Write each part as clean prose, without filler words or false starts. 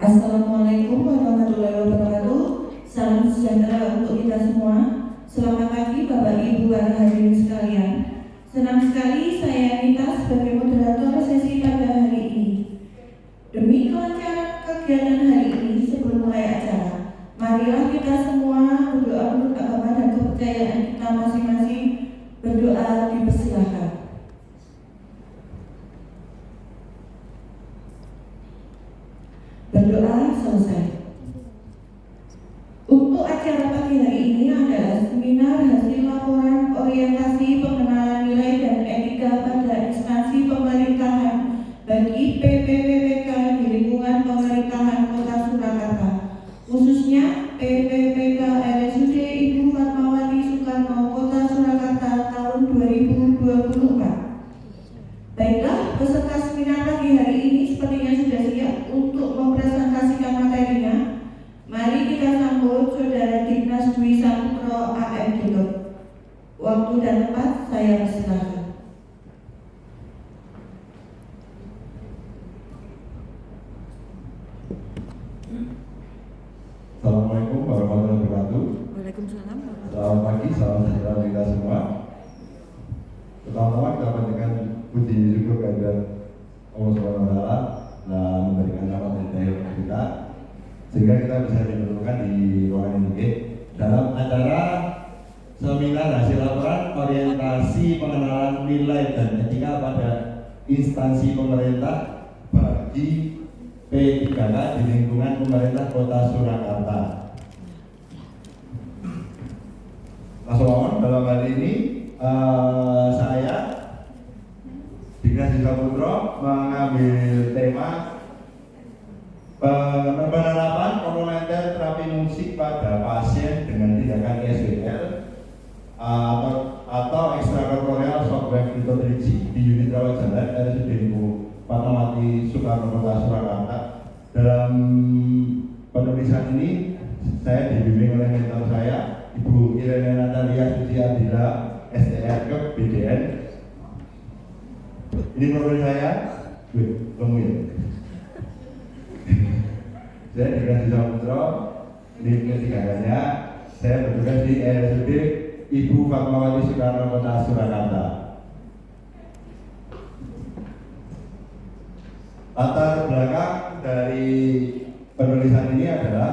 Assalamualaikum warahmatullahi wabarakatuh. Salam sejahtera untuk kita semua. Selamat pagi Bapak Ibu para hadirin sekalian. Senang sekali saya Nita sebagai moderator sesi pada hari ini. Demi kelancaran kegiatan hari ini, sebelum mulai acara, marilah kita semua berdoa menurut agama dan kepercayaan kita masing-masing. Berdoa dipersilahkan. Berdoa selesai. Untuk acara pagi hari ini adalah seminar hasil laporan orientasi pengenalan nilai dan etika pada instansi pemerintahan bagi PPPK di lingkungan pemerintahan Kota Surakarta, khususnya PPPK RSUD Ibu Fatmawati Soekarno Kota Surakarta tahun 2024. Baiklah, peserta seminar pagi hari ini sepertinya sudah siap untuk mempresentasikan materinya. Mari kita sambut Saudara Dignas Dwi Saputro AM Dito. Waktu dan tempat saya persilakan. Assalamualaikum warahmatullahi wabarakatuh. Waalaikumsalam. Selamat pagi, salam sejahtera kita semua. Pertama-tama kita panjatkan puji syukur kehadirat Allah Subhanahu wa Ta'ala dan memberikan rahmat dan hidayah kepada kita sehingga kita bisa dipertemukan di ruangan ini dalam acara seminar hasil laporan orientasi pengenalan nilai dan etika pada instansi pemerintah bagi P3K di lingkungan pemerintah Kota Surakarta. Mas Wawan, dalam hal ini saya Dignas Dwi Saputro mengambil tema penerapan komplementer terapi musik pada pasien dengan tindakan ISBL atau extracorporeal shockwave lithotripsy di unit rawat jalan RSUD Ibu Fatmawati Soekarno Kota Surakarta. Dalam penulisan ini saya dibimbing oleh mentor saya Ibu Irene Natalia Suci Adila STR BDN. Ini profil saya, saya Dignas Dwi Saputro, ini ketiganya. Saya bertugas di RSUD Ibu Fatmawati Soekarno Kota Surakarta. Latar belakang dari penulisan ini adalah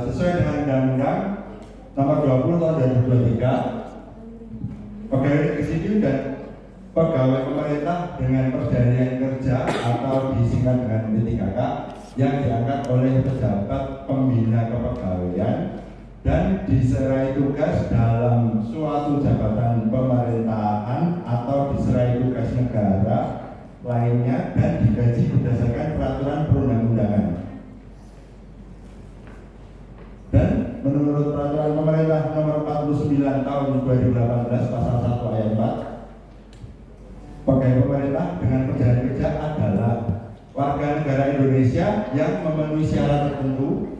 sesuai dengan Undang-Undang Nomor 20 Tahun 2023, pegawai negeri sipil dan pegawai pemerintah dengan perjanjian kerja atau disingkat dengan P3K yang diangkat oleh pejabat pembina kepegawaian dan diserai tugas dalam suatu jabatan pemerintahan atau diserai tugas negara lainnya dan digaji berdasarkan peraturan perundang-undangan. Dan menurut peraturan pemerintah nomor 49 tahun 2018 pasal 1 ayat 4, pegawai pemerintah dengan perjanjian kerja adalah warga negara Indonesia yang memenuhi syarat tertentu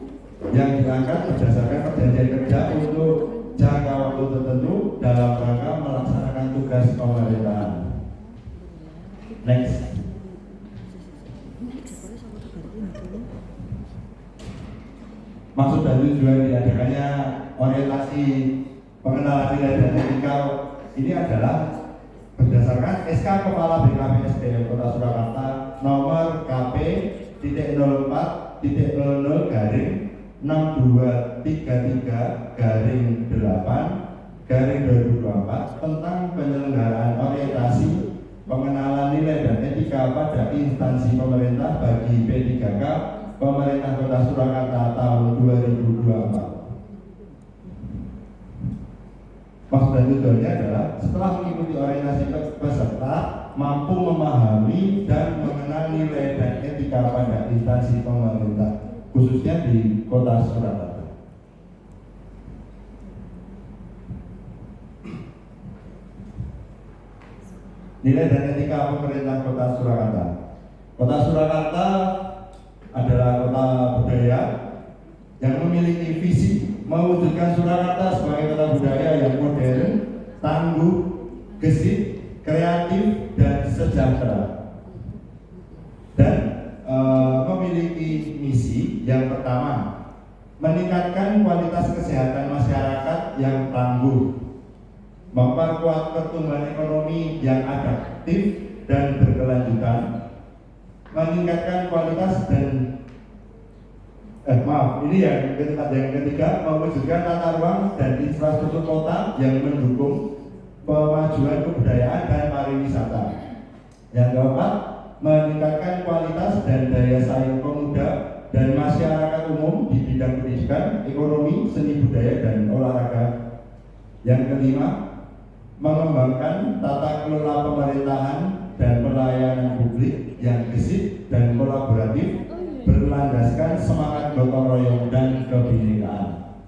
yang diangkat berdasarkan perjanjian kerja untuk jangka waktu tertentu dalam rangka melaksanakan tugas pemerintahan. Next. Maksud dan tujuan diadakannya orientasi pengenalan nilai dan etika ini adalah berdasarkan SK Kepala BKPSDM Kota Surakarta nomor KP.04-00-6233-8/2024 tentang penyelenggaraan orientasi pengenalan nilai dan etika pada instansi pemerintah bagi P3K Pemerintah Kota Surakarta tahun 2024. Maksud dan tujuannya adalah setelah mengikuti orientasi peserta mampu memahami dan mengenal nilai dan etika pada instansi pemerintah khususnya di Kota Surakarta. Nilai dan etika pemerintah Kota Surakarta. Kota Surakarta adalah kota budaya yang memiliki visi mewujudkan Surakarta sebagai kota budaya yang modern, tangguh, gesit, kreatif, dan sejahtera. Dan memiliki visi yang pertama, meningkatkan kualitas kesehatan masyarakat yang tangguh, memperkuat pertumbuhan ekonomi yang adaptif dan berkelanjutan, meningkatkan kualitas dan yang ketiga, mewujudkan tata ruang dan infrastruktur kota yang mendukung kemajuan kebudayaan dan pariwisata. Yang keempat, meningkatkan kualitas dan daya saing pemuda dan masyarakat umum di bidang pendidikan, ekonomi, seni budaya, dan olahraga. Yang kelima, mengembangkan tata kelola pemerintahan dan pelayanan publik yang gesit dan kolaboratif, berlandaskan semangat gotong royong dan kebinekaan.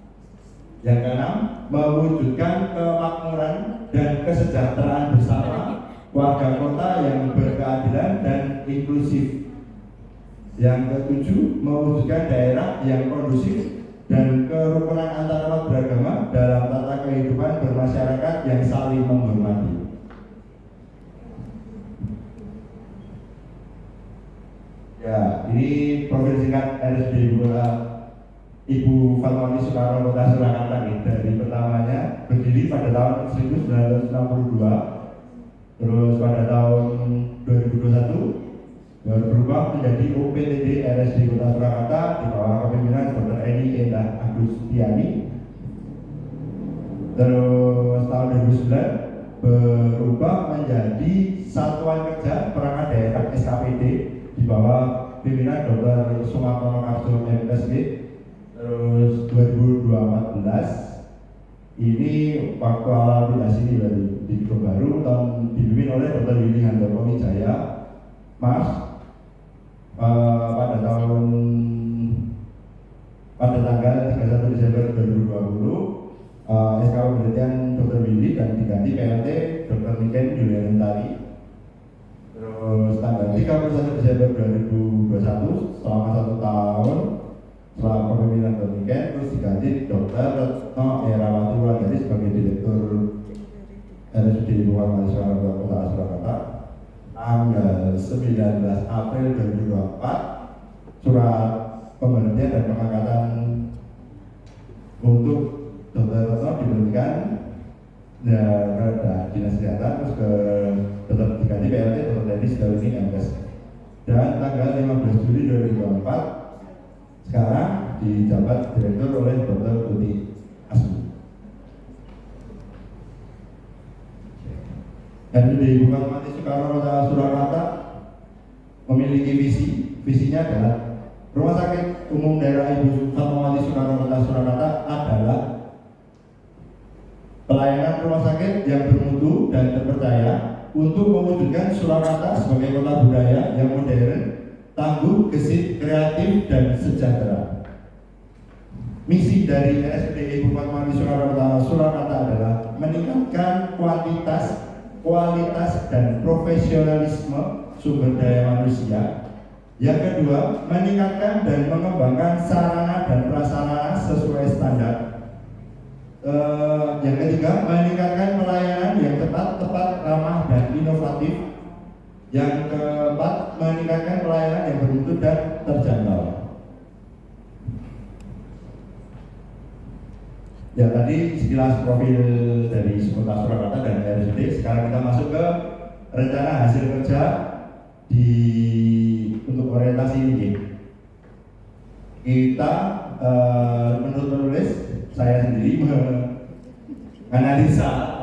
Yang keenam, mewujudkan kemakmuran dan kesejahteraan bersama warga kota yang berkeadilan dan inklusif. Yang ketujuh, mewujudkan daerah yang kondusif dan kerukunan antarumat beragama dalam tata kehidupan bermasyarakat yang saling menghormati. Ya, ini profil singkat RSUD Ibu Fatmawati Soekarno Kota Surakarta dari pertamanya berdiri pada tahun 1962, terus pada tahun 2021 berubah menjadi OPTD RSUD Kota Surakarta di bawah kepemimpinan Dr. Eni Endah Agustiani. Terus tahun 2009 berubah menjadi Satuan Kerja Perangkat Daerah SKPD di bawah pimpinan Dr. Sumartono Karso MSG. Terus 2014 ini waktu awal aplikasi ini di baru tahun dipimpin oleh Dr. Willy Handoko Wijaya Mas pada tanggal 31 Desember 2020 SK penelitian Dr. Willy dan diganti PLT Dr. Niken Julian Tari. Terus tanggal 31 Desember 2021 selama 1 tahun setelah kepemimpinan Dr. Niken terus diganti Dr. Retno Erawati Wulandari sebagai Direktur RSUD Ibu Fatmawati Soekarno Kota Surakarta. Tanggal 19 April 2024 surat pemberhentian dan pengangkatan untuk Dr. Retno diberhentikan ke Dinas Kesehatan, terus ke Dr. diganti PLT Dr. Dennis Darwini MKes. Dan tanggal 15 Juli 2024 sekarang dijabat Direktur oleh Dr. Tuti Asmi. RSUD Ibu Fatmawati Soekarno Kota Surakarta memiliki visinya adalah Rumah Sakit Umum Daerah Ibu Fatmawati Soekarno Kota Surakarta adalah pelayanan rumah sakit yang bermutu dan terpercaya untuk mewujudkan Surakarta sebagai kota budaya yang modern, tangguh, gesit, kreatif, dan sejahtera. Misi dari RSUD Ibu Fatmawati Soekarno Kota Surakarta adalah meningkatkan kualitas dan profesionalisme sumber daya manusia. Yang kedua, meningkatkan dan mengembangkan sarana dan prasarana sesuai standar. Yang ketiga, meningkatkan pelayanan yang tepat, ramah, dan inovatif. Yang keempat, meningkatkan pelayanan yang bermutu dan terjangkau. Ya, tadi sekilas profil dari Kota Surakarta dan RSUD. Sekarang kita masuk ke rencana hasil kerja untuk orientasi ini. Kita menurut penulis, saya sendiri menganalisa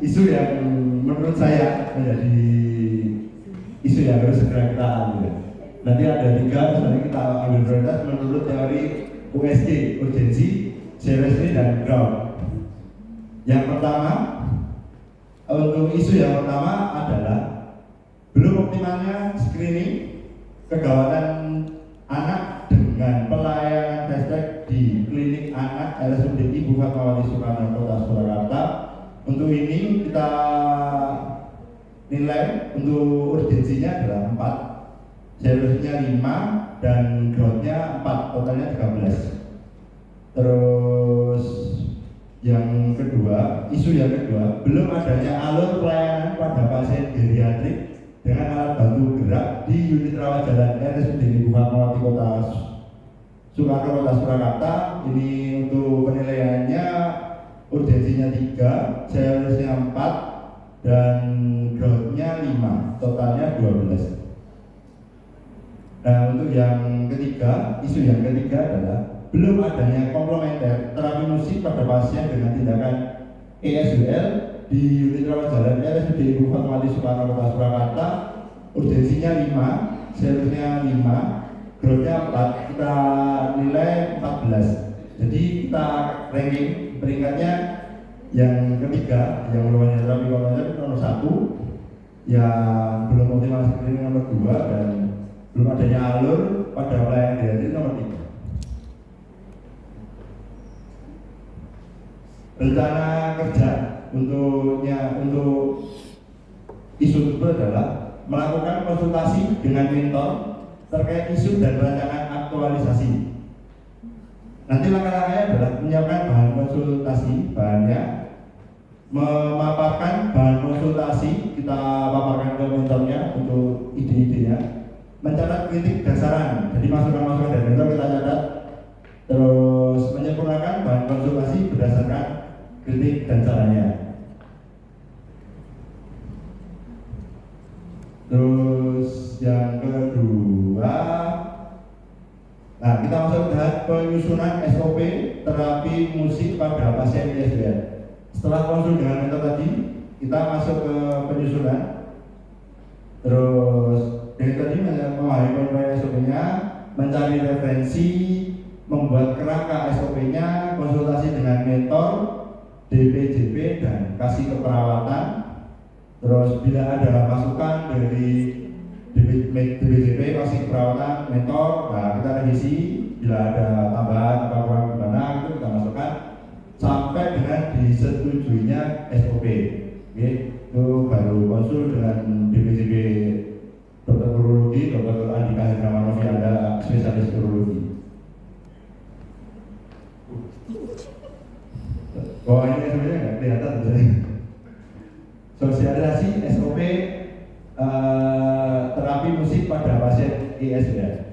isu yang menurut saya menjadi isu yang harus segera kita ambil. Nanti ada 3, misalnya kita ambil prioritas menurut teori USG, urgensi, seriousness, dan ground. Yang pertama, untuk isu yang pertama adalah belum optimalnya screening kegawatan anak dengan pelayanan hashtag di klinik anak RSUD Ibu Fatmawati Soekarno Kota Surakarta. Untuk ini kita nilai untuk urgensinya adalah 4, seriusnya 5, dan groundnya 4, totalnya 13. Terus yang kedua, isu yang kedua, belum adanya alur pelayanan pada pasien geriatrik dengan alat bantu gerak di unit rawat jalan RSUD Ibu Fatmawati Kota Soekarno Kota Surakarta. Ini untuk penilaiannya urgensinya 3, seharusnya 4, dan growth-nya 5, totalnya 12. Nah, untuk yang ketiga, isu yang ketiga adalah belum adanya komplementer terapi musik pada pasien dengan tindakan ESWL di unit rawat jalan RSUD Ibu Fatmawati Soekarno Kota Surakarta. Urgensinya 5, seharusnya 5, growth-nya 4, kita nilai 14. Jadi kita ranking peringkatnya yang ketiga, yang belum ada terapi komplementer nomor 1, yang belum optimal screening nomor 2, dan belum adanya alur pada pelayanan dietri nomor 3. Rencana kerja untuk isu tersebut adalah melakukan konsultasi dengan mentor terkait isu dan rancangan aktualisasi. Nanti langkah-langkahnya adalah menyiapkan bahan konsultasi, bahannya, memaparkan bahan konsultasi, kita paparkan ke mentornya untuk ide-idenya, mencatat kritik dan saran, jadi masukan-masukan dari mentor kita catat, terus menyempurnakan bahan konsultasi berdasarkan kritik dan sarannya. Terus yang kedua, nah kita masuk ke tahap penyusunan SOP terapi musik pada pasien ISBN. Setelah konsul dengan mentor tadi, kita masuk ke penyusunan. Terus dari tadi memahami SOP-nya, mencari referensi, membuat kerangka SOP-nya, konsultasi dengan mentor, DPJP, dan kasih keperawatan. Terus bila ada masukan dari DPJP, kasih keperawatan, mentor, nah kita revisi. Bila ada tambahan apa kurang gimana itu kita masukkan sampai dengan disetujuinya SOP. Oke, itu baru konsul dengan DPJP Dokter Urologi, Dr. Andika Hermawan Novianda, spesialis urologi. Oh ini sebenarnya nggak kelihatan sebenarnya. Sosialisasi SOP terapi musik pada pasien ISBN.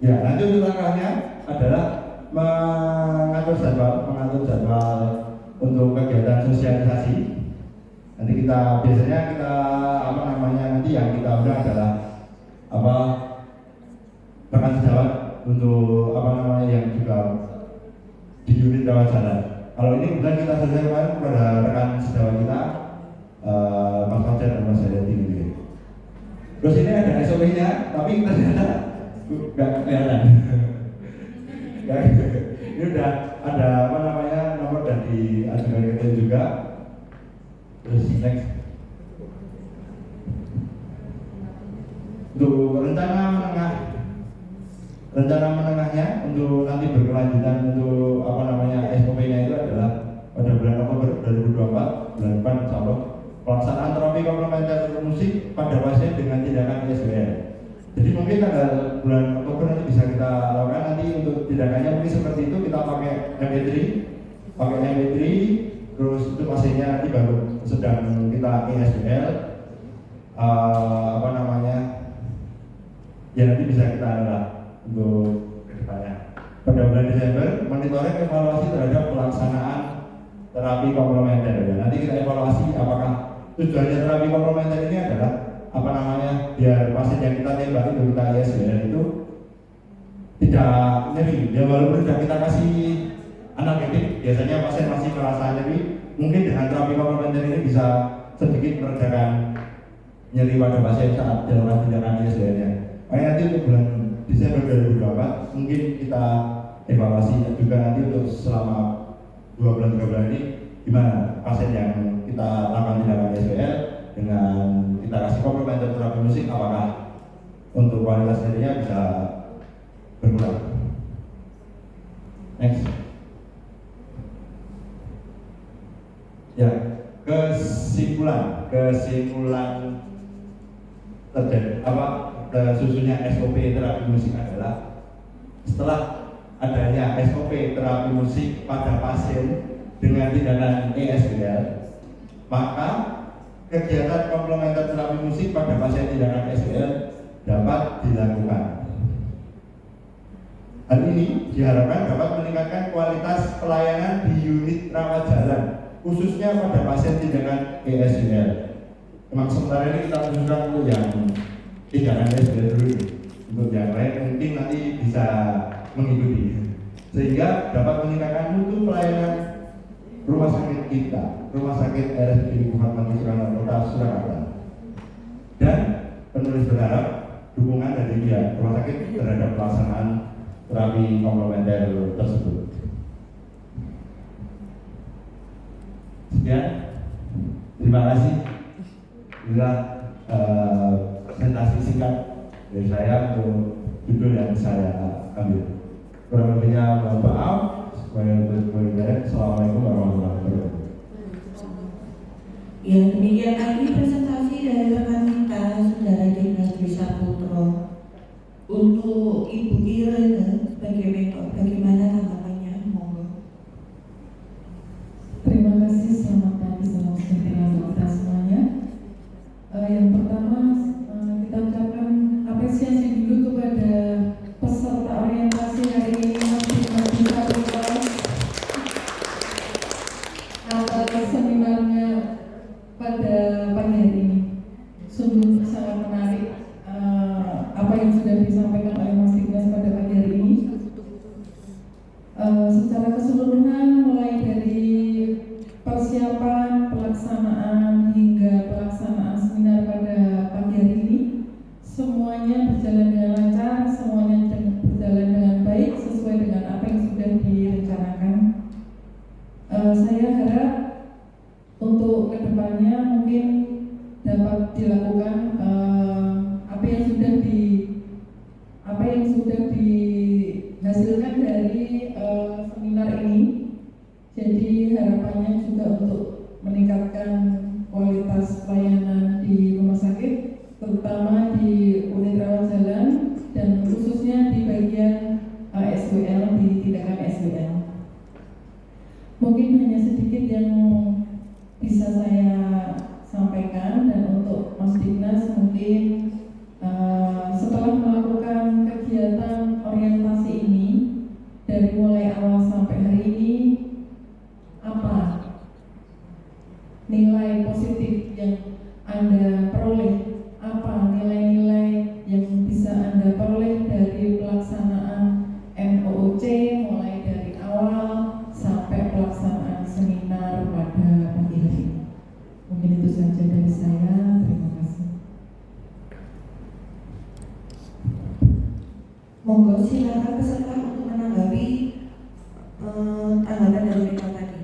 Ya, nanti untuk langkahnya adalah mengatur jadwal untuk kegiatan sosialisasi. Nanti kita biasanya nanti yang kita undang adalah rekan sejawat untuk yang juga di unit rawat jalan. Kalau ini kemudian kita selesaikan kepada rekan sejawat kita, Mas Fajar dan Mas Hayati gitu. Terus ini ada SOP-nya, tapi ternyata nggak kelihatan. Ini udah ada nomor dari ajudan kita juga. Terus next. Untuk rencana menengahnya untuk nanti berkelanjutan untuk SOP-nya itu adalah pada bulan Oktober 2024, bulan depan insyaallah, pelaksanaan terapi komplementer musik pada pasien dengan tindakan ISBN. Jadi mungkin tanggal bulan Oktober nanti bisa kita lakukan. Nanti untuk tindakannya mungkin seperti itu, kita pakai MP3, terus itu pasiennya nanti baru sedang kita ISBL, ya nanti bisa kita untuk kedepannya. Pada bulan Desember monitoring evaluasi terhadap pelaksanaan terapi komplementer. Ya, nanti kita evaluasi apakah tujuannya terapi komplementer ini adalah biar pasien yang kita tembak itu kita ISBN itu tidak nyeri. Ya walaupun sudah kita kasih analgetik, biasanya pasien masih merasa nyeri. Mungkin dengan terapi komplementer ini bisa sedikit meredakan nyeri pada pasien saat dilakukan tindakan ISBN-nya. Nanti untuk bulan Desember 2024 mungkin kita evaluasi juga nanti untuk selama 2 bulan 3 bulan ini gimana pasien yang kita lakukan tindakan ISBN dengan kita kasih komplementer terapi musik, apakah untuk kualitas nyerinya bisa berkurang. Next. Ya, kesimpulan terjadi susunnya SOP terapi musik adalah setelah adanya SOP terapi musik pada pasien dengan tindakan ESBL, maka kegiatan komplementer terapi musik pada pasien tindakan SWL dapat dilakukan. Hal ini diharapkan dapat meningkatkan kualitas pelayanan di unit rawat jalan, khususnya pada pasien tindakan ESWL. Memang sementara ini kita khususkan untuk yang tindakan ESWL dulu, untuk yang lain mungkin nanti bisa mengikuti, sehingga dapat meningkatkan mutu pelayanan rumah sakit kita, rumah sakit RSUD Muhammad Surana Kota Surakarta. Dan penulis berharap dukungan dari pihak rumah sakit terhadap pelaksanaan terapi komplementer tersebut. Sekian, terima kasih. Inilah presentasi singkat dari saya untuk judul yang saya ambil. Kurang lebihnya mohon maaf. Assalamualaikum warahmatullahi wabarakatuh. Ya, demikian tadi presentasi dari rekan kita, Saudara Dimas Dwi Saputro. Untuk Ibu Irene bagaimana tanggapannya? Monggo. Terima kasih, selamat pagi, salam sejahtera untuk kita semuanya. Yang pertama, kita ucapkan apresiasi dulu kepada peserta orientasi hari ini, Mas Dimas Dwi Saputro, atas seminarnya pada pagi hari ini. Sungguh sangat menarik apa yang sudah disampaikan oleh Mas Dimas pada pagi hari ini. Secara keseluruhan, mulai dari persiapan, pelaksanaan hingga pelaksanaan seminar pada pagi hari ini, semuanya berjalan dengan lancar, semuanya berjalan dengan baik sesuai dengan apa yang sudah direncanakan. Saya harap untuk kedepannya mungkin dapat dilakukan apa yang sudah dihasilkan dari seminar ini. Jadi harapannya juga untuk meningkatkan kualitas pelayanan di rumah sakit, terutama di unit rawat jalan dan khususnya di bagian SWL, di tindakan SWL. Mungkin hanya sedikit yang bisa saya sampaikan, dan untuk Mas Dimas mungkin setelah melakukan kegiatan orientasi ini dari mulai awal sampai hari ini, apa nilai positif yang Anda peroleh, apa nilai-nilai yang bisa Anda peroleh dari pelaksanaan MOOC mulai dari awal sampai pelaksanaan seminar pada pagi hari ini. Mungkin itu saja dari saya. Terima kasih. Monggo silakan peserta untuk menanggapi tanggapan dari kita tadi.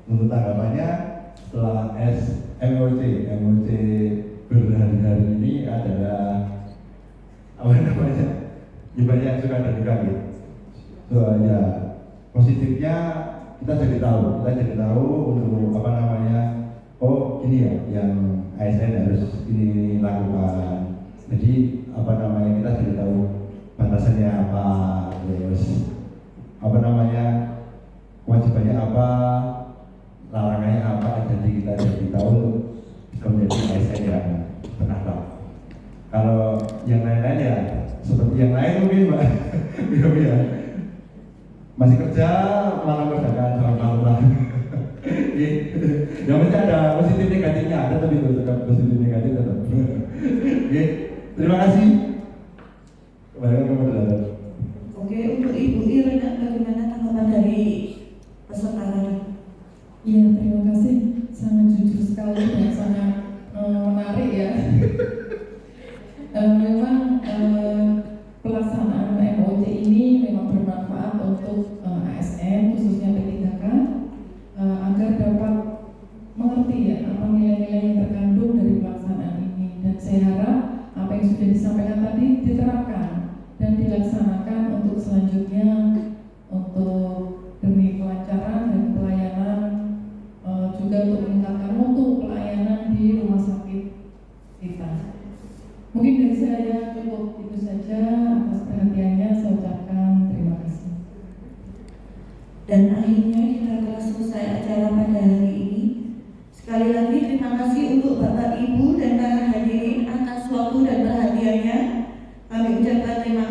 Untuk tanggapannya setelah MOC berhari-hari ini adalah apa namanya? Banyak suka ada duka gitu. Ya positifnya kita jadi tahu untuk apa namanya, oh ini ya yang ASN harus ini lakukan. Jadi apa namanya, kita jadi tahu batasannya apa, terus apa namanya, kewajibannya apa, larangannya apa. Jadi kita jadi tahu untuk menjadi ASN yang berakhlak. Kalau yang lain-lain ya seperti yang lain mungkin Mbak. Iya. Masih kerja, malah kerjakan sama-sama. Yang penting ada positif negatifnya, ada tapi tetap positif negatif tetap. Terima kasih. Kembali ke moderator. Oke, untuk Ibu Irene bagaimana tanggapan dari peserta tadi? Iya, terima kasih. Sangat jujur sekali dan sangat menarik ya. Memang pelaksanaan MOC ini memang bermanfaat untuk ASN, khususnya P3K, agar dapat mengerti ya apa nilai-nilai yang terkandung dari pelaksanaan ini. Dan saya harap apa yang sudah disampaikan tadi diterapkan dan dilaksanakan untuk selanjutnya, untuk demi kelancaran dan pelayanan, juga untuk meningkatkan mutu pelayanan di rumah sakit kita. Mungkin dari saya cukup itu saja. Atas perhatiannya saya ucapkan terima kasih. Dan akhirnya kita telah selesai acara pada hari ini. Kami ucapkan terima